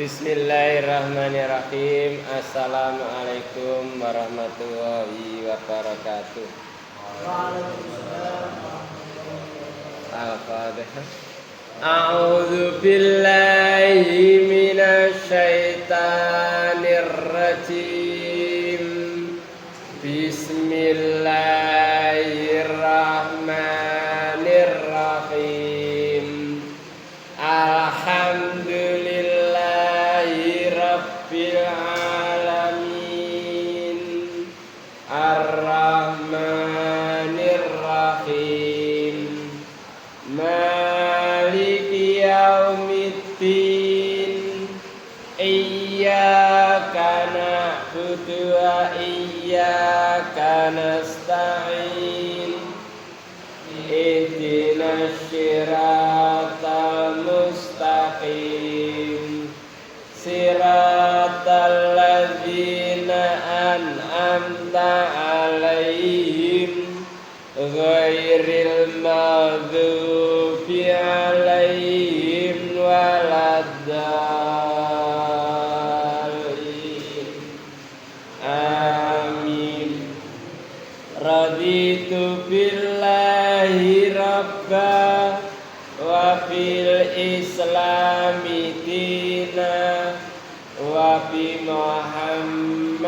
Bismillahirrahmanirrahim. Assalamualaikum warahmatullahi wabarakatuh. Al-Fatihah. A'udzu billahi minasy syaithanir rajim. Bismillahirrahmanirrahim. Alhamdulillahi rabbil alamin. Ar-Rahmanir Rahim. Maliki yaumiddin. Iyyaka na'budu wa iyyaka nasta'in. Ihdinas siratal mustaqim. Siratal ladzina an'amta 'alaihim ghairil maghdubi 'alaihim waladdallin. Amin. Raditu billahi rabba wa fil islami dina wa bi muhammadin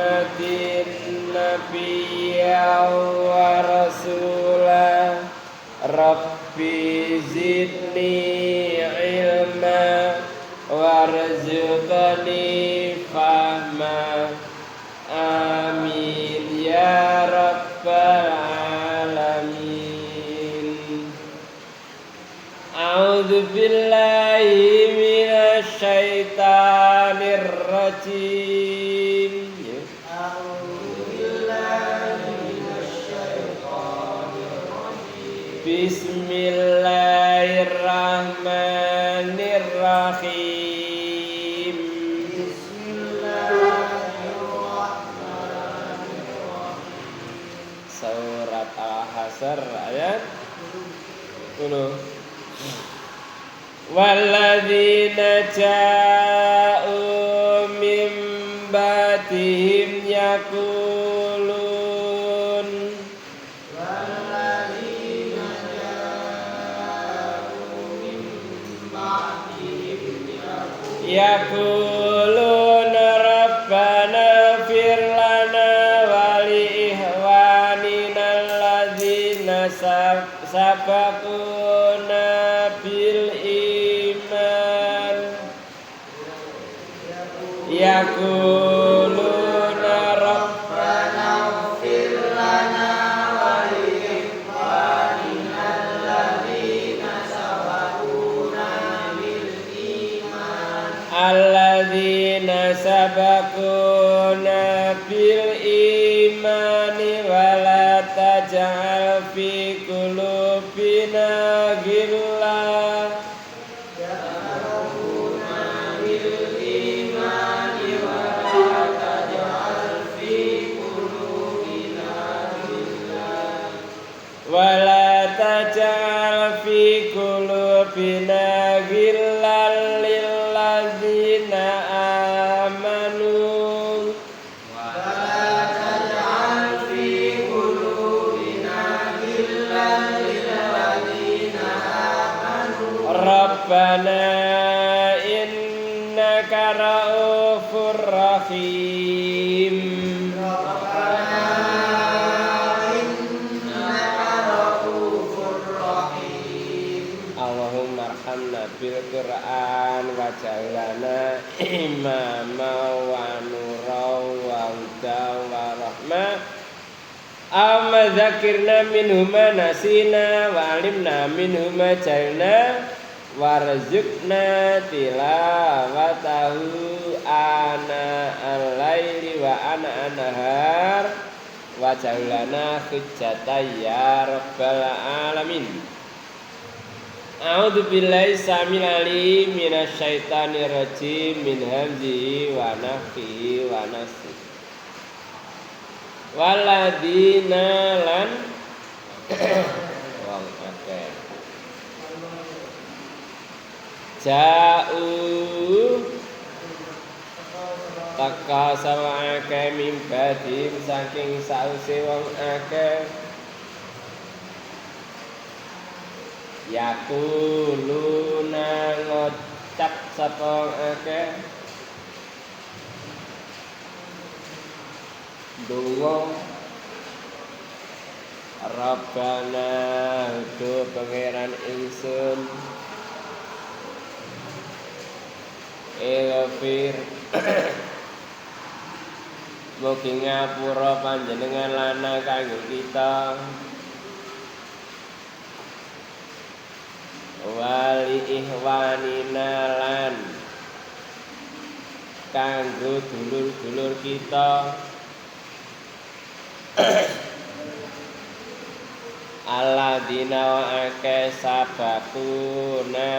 nabiyya wa rasula. Rabbi zidni ilma warzuqni fahma. Amin ya rabbal alamin. A'udzu billahi minasy syaithanir rajim. A'udzu billahi minasy syaithanir rajim. Bismillahirrahmanirrahim. Surat Al-Hasr ayat 10. Walladzina ja'u min ba'dihim yaqulun walladzina ja'u min ba'dihim yaqulun rabbana fir lana wa li ihwanina alladzina sabaquna bil iman. Yaquluna rabbana ighfir lana wa li ikhwanina alladzina sabaquna bil iman. Alladzina sabaquna bil imani wa la taj'al fi qulubina ghillan wala taj'al fi qulubina ghillan lil ladzina amanu wala taj'al fi qulubina ghillan lil ladzina amanu rabbana innaka ra'ufur rahim. Bil Qur'an waj'alna imama wa nura wa huda wa rahmah. Amma dzakirna minhuma nasina wa alimna minhuma jahilna warzuqna tilawatahu ana al-laili wa ana an-nahar waj'alna hujjatan ya rabbal alamin. A'udzu billahi samil alim minasy syaithanir rajim min hamzihi wa nafthihi wa nafsihi. Waladina lan wong akeh ja'u teka sama akeh mimbadim saking sause wong akeh yakuluna ngocap sapa akeh donga Rabbana hudu pangeran ingsun Ighfir mugi ngapura panjenengan lana kanggo kita wali ihwanina lan kanggo dulur-dulur kita alladzina wa akeh sabakuna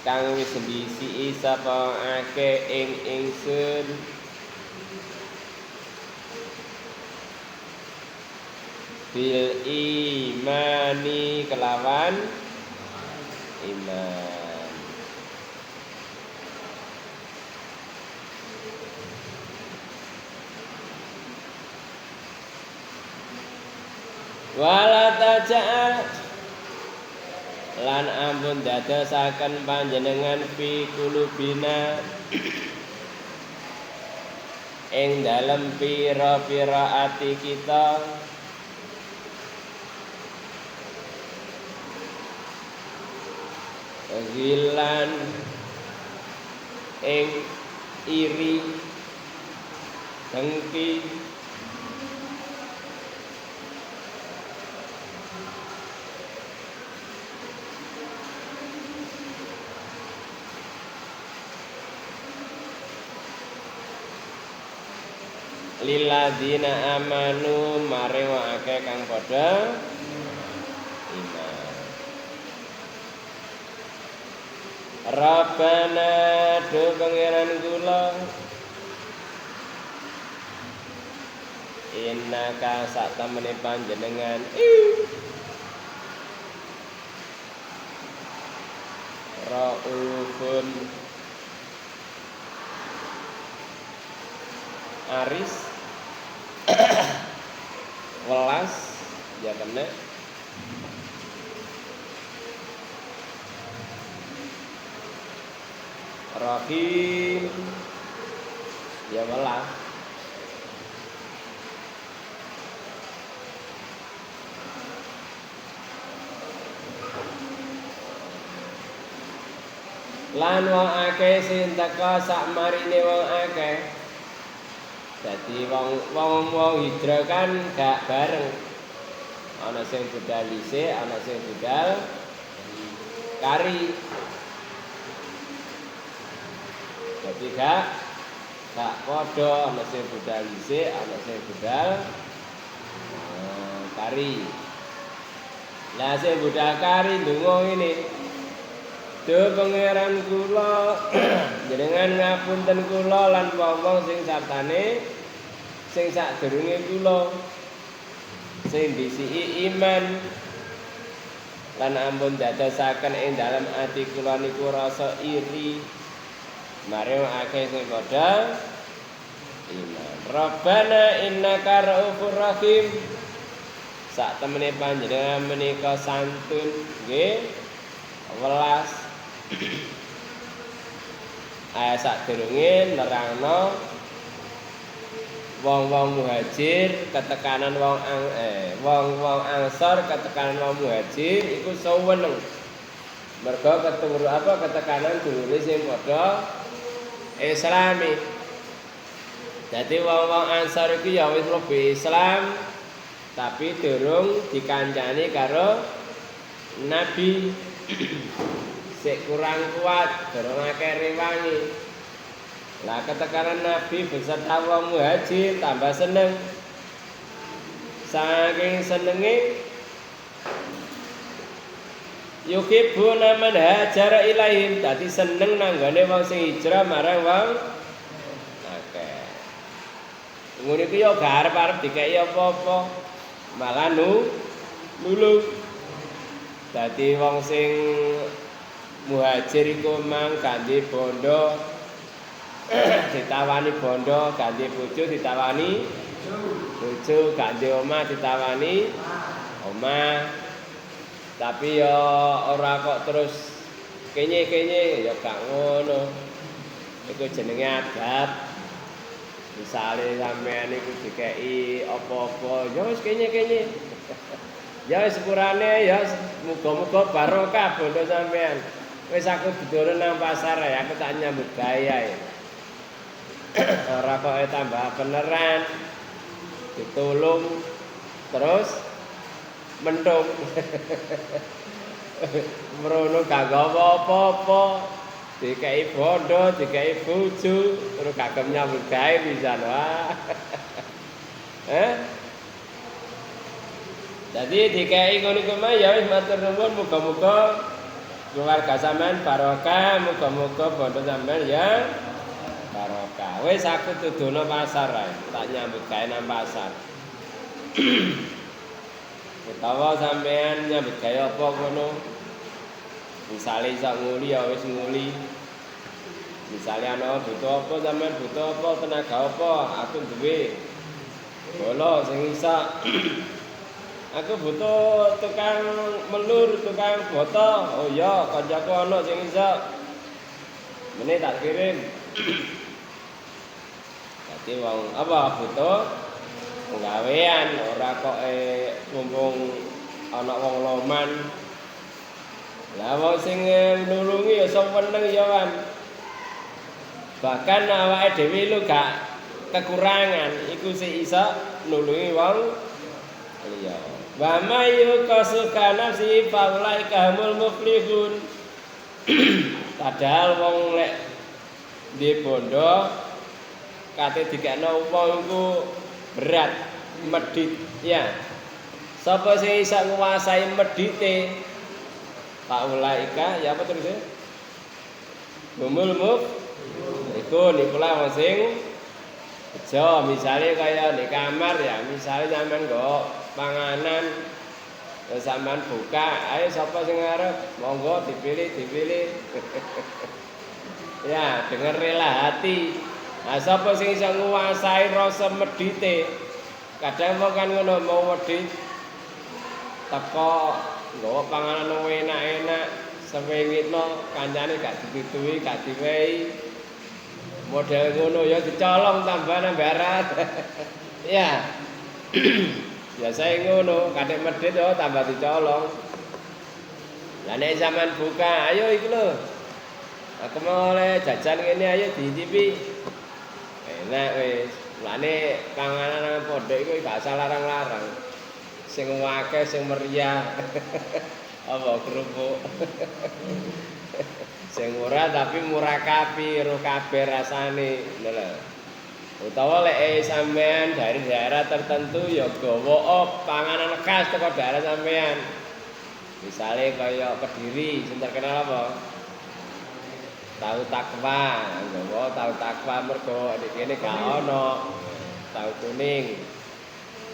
kang wis mbisi sapa akeh ing ingsun bil imani kelawan iman wala taja'al lan ampun dadosaken panjenengan fi kulubina ing dalem pira-pira ati kita gilan ing iri dengki lilladzina amanu maring wong akeh kang padha iman. Rabbana do pangeran kula innaka sak temene panjenengan raufun aris welas ya kena rahim ya welas lan wong akeh sing teka sak marine wong akeh. Dadi wong hijrah kan gak bareng. Ana sing budal dhisik, ana sing budal kari. Dadi gak padha, ana sing budal dhisik, ana sing budal kari. Lah sing budal kari ndonga ngene. Duh pangeran kula jenengan ngapunten kula lan wong-wong sing sartane sing sadurunge kula sing disiki iman lan ampun dadosaken ing dalem ati kula niku rasa iri marang akeh sing padha iman. Rabbana innaka raufur rahim sak temene panjenengan menika santun nggih welas sadurunge nerangno wong-wong muhajir ketekanan wong ansor ketekanan wong muhajir iku suweneng mergo ketekanan dulure sing padha islami. Dadi wong-wong ansor iki ya wis mlebu Islam tapi durung dikancani karo Nabi. Sik kurang kuat, durung akeh rewangi. Lah ketekanan Nabi beserta wong muhajir tambah seneng. Saking senenge yukibbuna man hajara ilaihim, dadi seneng nanggone wong sing hijrah marang wong akeh. Ngono iku ya gak arep-arep dikeki apa-apa, malah nulung. Dadi wong sing muhajir iku mang ganti bondo ditawani bondo ganti bojo ditawani bojo ganti omah ditawani omah. Tapi ya ora kok terus kenye-kenye ya gak ngono. Iku jenenge adat. Misale sampean iku dikeki apa-apa ya wis kenye-kenye. Ya wis sepurane ya muga-muga barokah bondo sampean. Wis aku didolen nang pasar ya aku tak nyambut gawe ae. Ora kok tambah beneran. Ditulung terus mentung. Merono gak apa-apa. Dikai bondo, dikai bojo, terus kagem nyambut gawe pisan wah. Jadi dikai ngono iku mah ya wis matur nuwun muga-muga keluarga sampean barokah, muga-muga bondo sampean ya barokah. Wis aku tudono pasar ae, tak nyambut gawe nang pasar. Utawa sampean nyambut gawe apa ngono? Misale iso nguli ya wis nguli. Misale ana butuh apa sampean butuh apa tenaga apa aku duwe. Bolo sing iso. Aku butuh tukang melur, tukang boto. Oh iya, kancaku ana sing iso. Mene tak kirim. Dadi wong apa butuh penggawean ora kok mumpung ana wong loman. Lah wong sing nulungi ya seneng ya kan. Bahkan awake dhewe lu gak kekurangan iku sik iso nulungi wong liya. Wa mayu kasuka nafsi faulaika humul muflihun. Padahal wong lek di bondo kate dikekno wong iku berat medhit ya. Sapa sing iso nguasai medhite? Faulaika ya apa terus ya? Humul iku nikulah wong sing bejo misale kaya di kamar ya, misale sampean nggo panganan terus sampean buka, ayo sapa sing ngarep? Monggo dipilih. Ya, denger rela hati. Nah, sapa sing iso nguasai rasa medhite? Kadang wong kan ngono mau medhit teko nggawa panganan enak-enak, sewengitno kancane gak dipituhi, gak diwehi. Model ngono ya dicolong tambah nang barat. Ya. Biasane ngono, kadek medhit yo tambah dicolong. Lah nek sampean buka, ayo iki lho. Aku mau oleh jajan ngene ayo diicipi. Enak wis. Mulane panganan nang pondok iku gak usah larang-larang. Sing akeh sing meriah. Apa kerupuk. Sing murah tapi murah ro kabeh rasane. Lho. Utawa lek sampean dari daerah tertentu ya gawa panganan khas teko daerah sampean. Misale kaya Kediri, sing terkenal apa? Tahu takwa, gawa tahu takwa mergo di kene gak ono. Tahu kuning.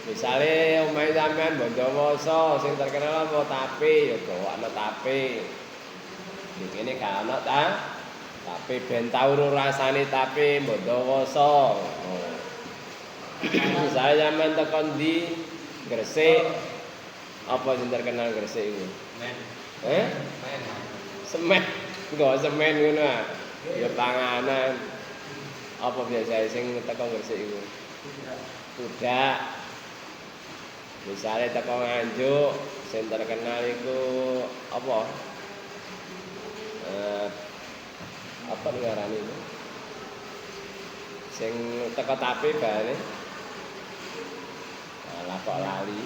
Misale omahe sampean Bondowoso sing terkenal apa tape ya gawakno tape. Di kene gak ono ta? Tape ben tau rasane tape Bondowoso. Misale sampean tekan di Gresik apa sing terkenal Gresik iku? Semen. Semen. Nggo semen ngono ah. Ya panganan. Apa biasa sing teko Gresik iku? Kuda. Misalnya teko Nganjuk, sing terkenal iku apa? Apa ngarani itu? Sing teko tape bae. Alah kok lali.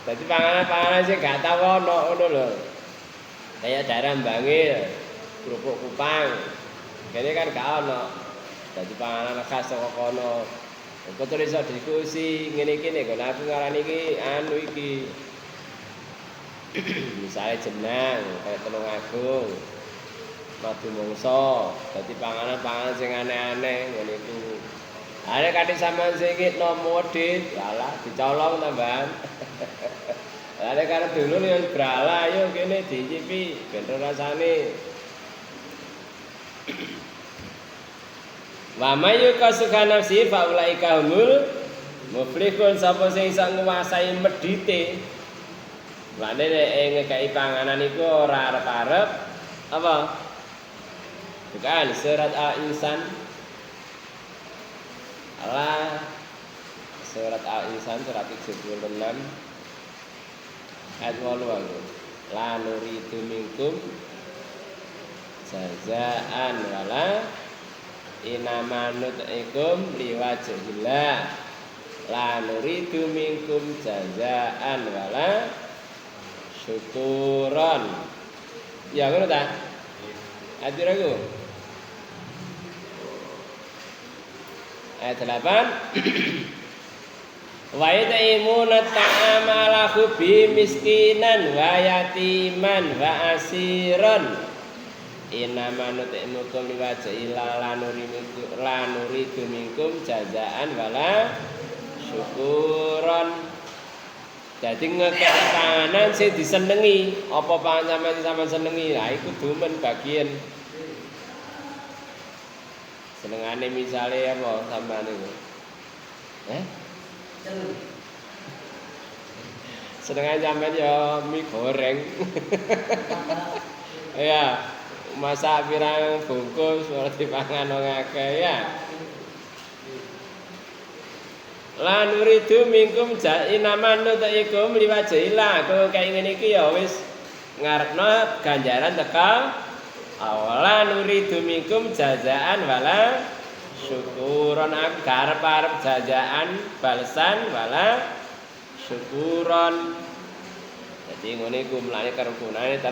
Dadi panganan-panganan sing gak tau ono ngono lho. Kayak daerah Bangil, kerupuk kupang. Kene kan gak ono. Dadi panganan khas saka kono. Kok terus iso diskusi ngene-ngene kok aku ngarani iki anu iki. Misale jenang kaya Tulungagung. Madu Mongso, dadi panganan-panganan sing aneh-aneh ngene iku. Are kadhe sampean sing ngitno modit, alah dicolong tambahan. Are karo dulur yo brala ayo kene dicipi ben rasane. Wa mayu kasuka nafsi fa ulaika humul muflihun sapa sing iso nguasai medhite. Lane nek ngekeki panganan iku ora arep-arep apa? Bukan surat Al-Insan. Allah surat Al-Insan surat 76 ayat 8. La nuridu minkum jazaan wala inamanut ikum liwajhillah la nuridu minkum jazaan wala syukuran. Ya ngono ta? Adiraku. Ayat 8. Wa yat'imuna ta'ama ala hubbi miskinan wa yatiman wa asiran. Innama nut'imukum liwajhillah la nuridu minkum jazaan wala syukuran. Jadi ngekek panganan sing disenengi, apa panganan sampeyan senengi, ha iku dumen bagian. Senengane misale apa sampeyan iku? Senengane sampeyan ya mie goreng. Ya. Masak pirang bungkus ora dipangan wong akeh ya. La nuridu minkum jainaman nutaikum liwajhillah. Kok kaya ngene iki ya wis ngarepno ganjaran teka awala nuridu minkum jazaan wala syukuron. Arep jazaan balesan wala syukuron. Jadi ngene iku mlane kerukunane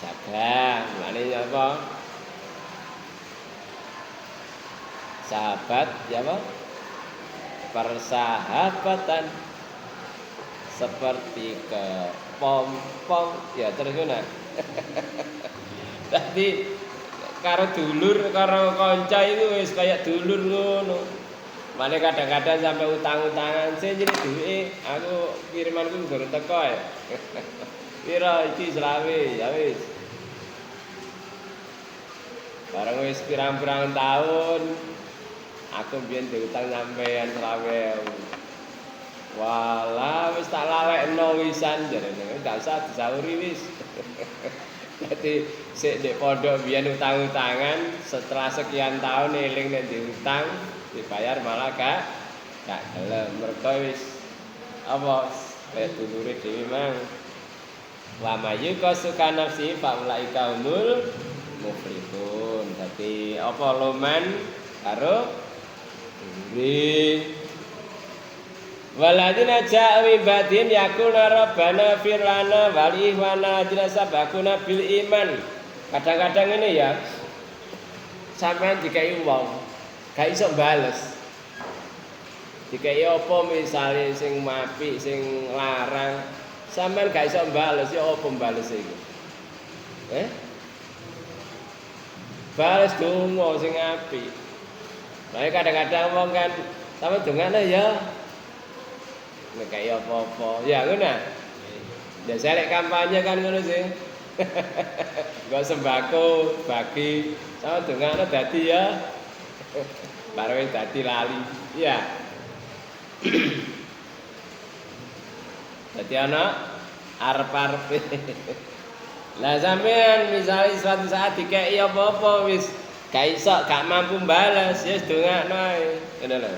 jaga, maknanya apa? Sahabat, ya apa? Persahabatan seperti kepompong, ya terus guna. Tadi karo dulur, karo konco itu wis kayak dulur ngono. Mane kadang-kadang sampai utang-utangan sih jadi duit, aku kirimanku durung teko ya. Pira iki selawe, ya wis. Barang wis pirang-pirang tahun aku biyen diutang sampean selawe. Walah wis tak lalekno wisan jarene, enggak usah disauri wis. Dadi sik ndek pondok biyen utang-utangan, setelah sekian tahun eling nek diutang dibayar malah gak gelem. Mergo wis apa kaya dulure dhewe mang. Wa mayu kasuka nafsi fa ulaika humul muflihun. Dadi apa loman karo dulure. Waladina ja'u badin yakuna rabbana firlana wal ihwana sabakuna bil iman. Kadang-kadang ini ya sampean dikai wong gak iso bales. Dikai apa misale sing apik sing larang sampean gak iso bales ya apa balese iku? Bales donga sing apik. Lah kadang-kadang wong kan sampe dongane ya nek kaya apa-apa. Ya ngono. Ya selek kampanye kan ngono sih. Gak sembako bagi sama dongane dadi ya. Baru wis dadi lali. Iya. Dadi ana arep-arepe. Lah sampean misale suatu saat dikeki apa-apa wis gak iso gak mampu balas ya wis dongakno ae. Ngono lho.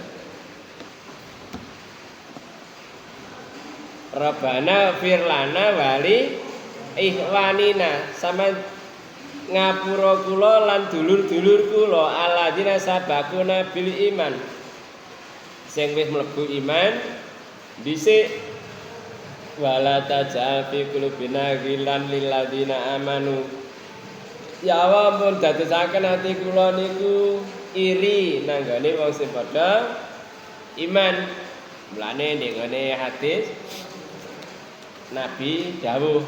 Rabbana firlana wali ihwanina sama ngapura kula lan dulur-dulur kula alladzina sabaquna bil iman sing wis mlebu iman dhisik wala tajal fi qulubina ghillan lil ladzina amanu. Ya Allah pun dadosaken ati kula niku iri nanggane wong sing padha iman. Mulane ning ngene hadis Nabi dawuh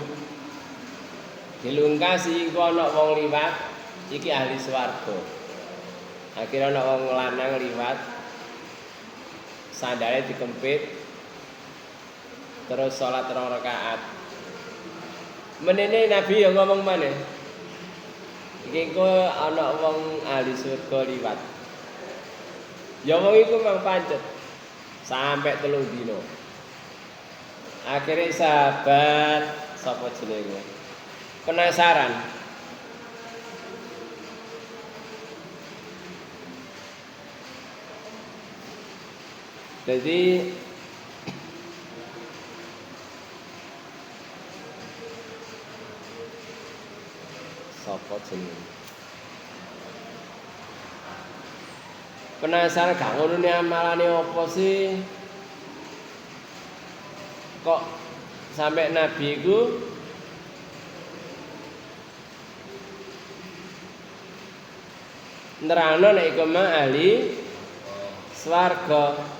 dilungkasi iku ana wong liwat iki ahli swarga. Akhire ana wong lanang liwat sandale dikempit terus salat 2 rakaat. Menene Nabi yang ngomong maneh. Iki engko ana wong ahli surga liwat. Ya wong iku mang pancet sampai 3 dino. Akhirnya sahabat sapa jenenge penasaran. Jadi sapa jenenge? Penasaran gak ngono ne amalane apa sih? Kok sampai Nabi iku nerangno nek iku mah ahli swarga.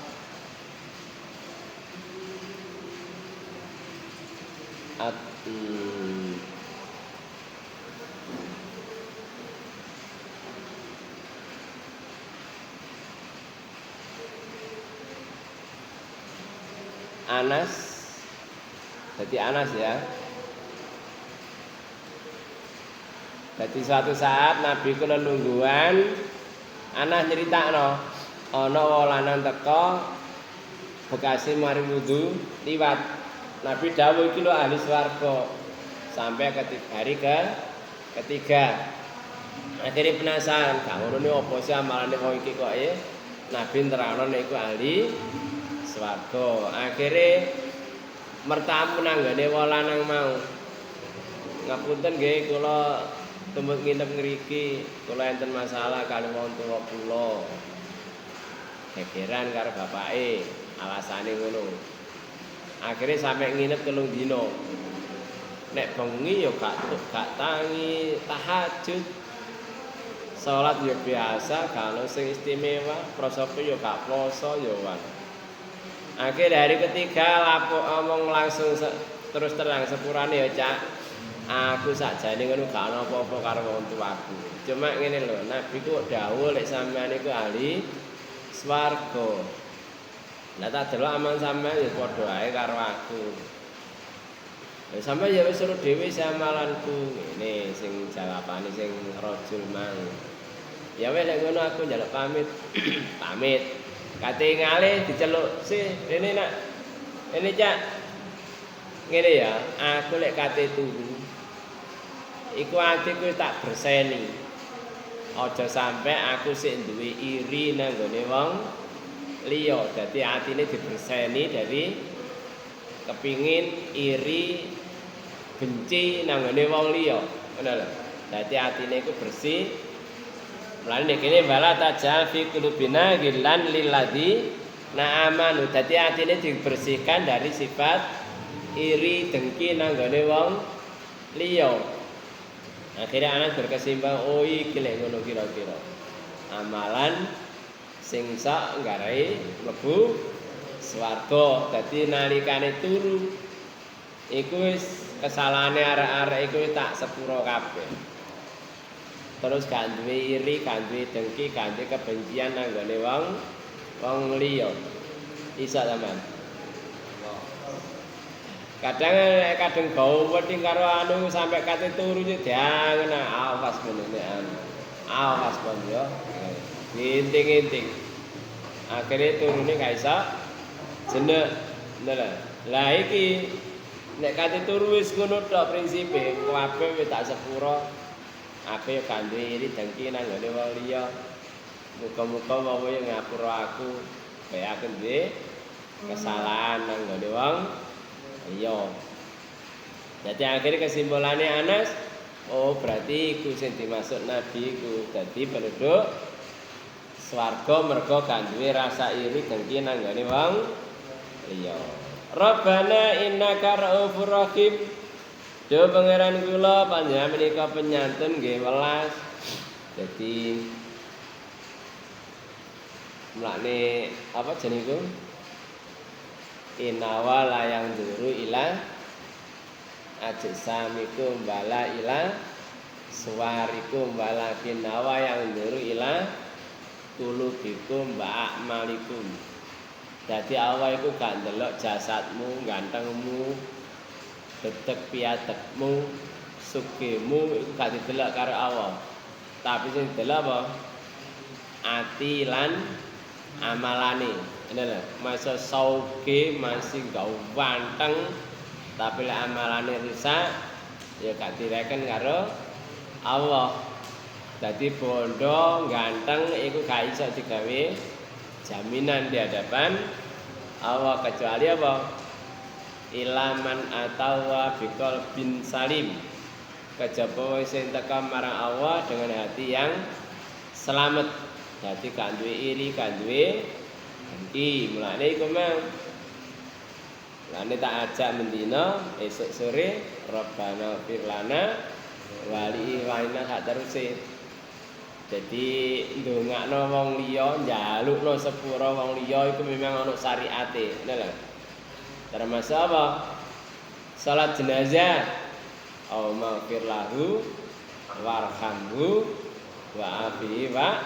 Anas, jadi Anas ya. Jadi suatu saat Nabi ku lelungguhan, Anas nyeritakno, ana wong lanang teka bekasi mari wudu liwat. Nabi dawuh iki lho ahli swarga. Sampai hari ketiga. Akhirnya penasaran, gak ngono ne apa sih amalane wong iki kok Nabi nerangno nek iku ahli swarga. Akhire mertamu nanggane wong lanang mau. Ngapunten nggih kula tumut nginep ngriki, kula enten masalah kali wong tuwa kula. Gegeran karo bapake, alasane ngono. Akhire sampe nginep 3 dino. Nek bengi ya gak tangi tahajud. Salat ya biasa, kalau sing istimewa, prosope ya gak poso ya wan. Akhir hari ketiga lapuk omong langsung terus terang sepurane ya Cak. Aku sakjane ngono gak ana apa-apa karo wong tuaku. Cuma ngene lho, Nabi ku dawuh lek sampean iku ahli swarga. Lah tak delok amal sampean ya padha ae karo aku. Lah sampean ya wis suruh dhewe amalanku. Ngene sing jawabane sing rajul mang. Ya wis lek ngono aku njaluk pamit. Pamit. Kate ngalih diceluk sih rene nak. Ini Cak. Ngene ya, aku lek kate turu. Iku atiku tak berseni. Aja sampe aku sik duwe iri nang gone wong liya. Dadi atine diberseni dari kepingin iri benci nang gone wong liya. Ngono lho. Dadi atine iku bersih. Mulane kene bala tajal fi qulubina ghillan lilladzi na'amanu. Dadi atine dibersihkan dari sifat iri dengki nang gone wong liya. Akhirnya anak berkesimpulan, oh iki lek ngono kira-kira. Amalan sing sak nggarai mlebu swarga. Dadi nalikane turu iku wis kesalahane arek-arek iku tak sepuro kabeh. Terus gak duwe iri, gak duwe dengki, gak duwe kebencian nang gone wong liya. Isa sampean. Kadang bau wedi karo anu sampai kate turu diangen awas menene anu. Awas kon yo. Inting-inting. Akhire turune gak iso jenek. Lah iki nek kate turu wis ngono tok prinsipe, kabeh wis tak sepuro. Ape yo gak duwe iri dengki nang ngene wong liya. Muga-muga wae yo ngapura aku, kaya aku duwe kesalahan nang ngene wong liya. Dadi akhire kesimpulannya Anas, oh berarti iku sing dimaksud Nabi iku dadi penduduk swarga mergo gak duwe rasa iri dengki nang ngene wong liya. Rabbana innaka ra'ufur rahim. Do pangeran kula panjenengan menika penyantun nggih welas. Jadi mlakne apa jenenge iku? Inawa layang duru ila ajsamikum bala ila suwarikum walakin nawa yang duru ila qulubikum wa a'malikum. Dadi Allah iku gak ndelok jasadmu, gantengmu, detek piatekmu, sugihmu iku gak didelok karo Allah. Tapi sing didelok apa? Ati lan amalane. Ngene lho, masa sauge masih ganteng tapi lek amalane rusak ya gak direken karo Allah. Dadi bondo ganteng iku gak iso digawe jaminan di hadapan Allah kecuali apa? Ilaman atawa biqol bin salim. Kejaba sing teka marang Allah dengan hati yang selamat. Dadi gak duwe iri, gak duwe dengki. Mulane iku mang. Mulane tak ajak mendina esuk sore Rabbana firlana wali waina sak teruse. Jadi ndongakno wong liya, njalukno sepura wong liya iku memang ana syariate, ngono lho. Termasuk apa? Salat jenazah. Allahumma fir lahu warhamhu wa afihi wa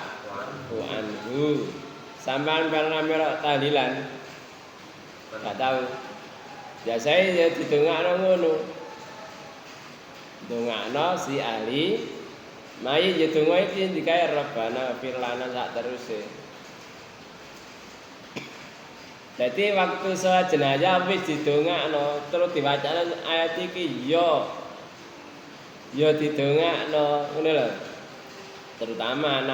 anhu. Sampeyan pernah melok tahlilan? Enggak tahu. Biasanya ya didongakno ngono. Dongakno si ahli mai ya donga iki dikae Rabbana fir lana sak teruse. Dadi waktu salat jenazah wis didongakno terus diwacana ayat iki ya didongakno ngono lho. Terutama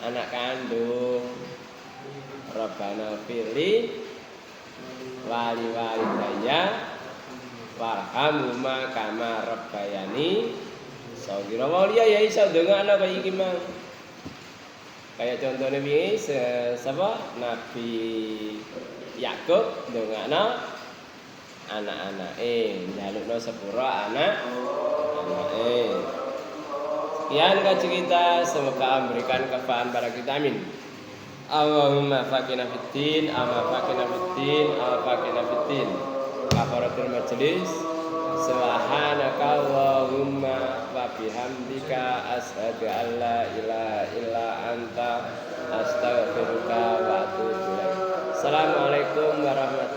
anak kandung. Rabbana firli wali daya warhamhuma kama rabbayani saghira. Wong liya ya iso ndongakno kaya iki mang. Kayak contohnya wingi sapa Nabi Yakub ndongakno anak-anake, njalukno sepura anak-anake. Sekian kaji kita, semoga memberikan kefaan pada kita, amin. Allahumma faqina fiddin, kafaratul majlis. Subhanaka Allahumma wa bihamdika asyhadu an la ilaha illa anta astaghfiruka wa atubu ilaik. Assalamualaikum warahmatullahi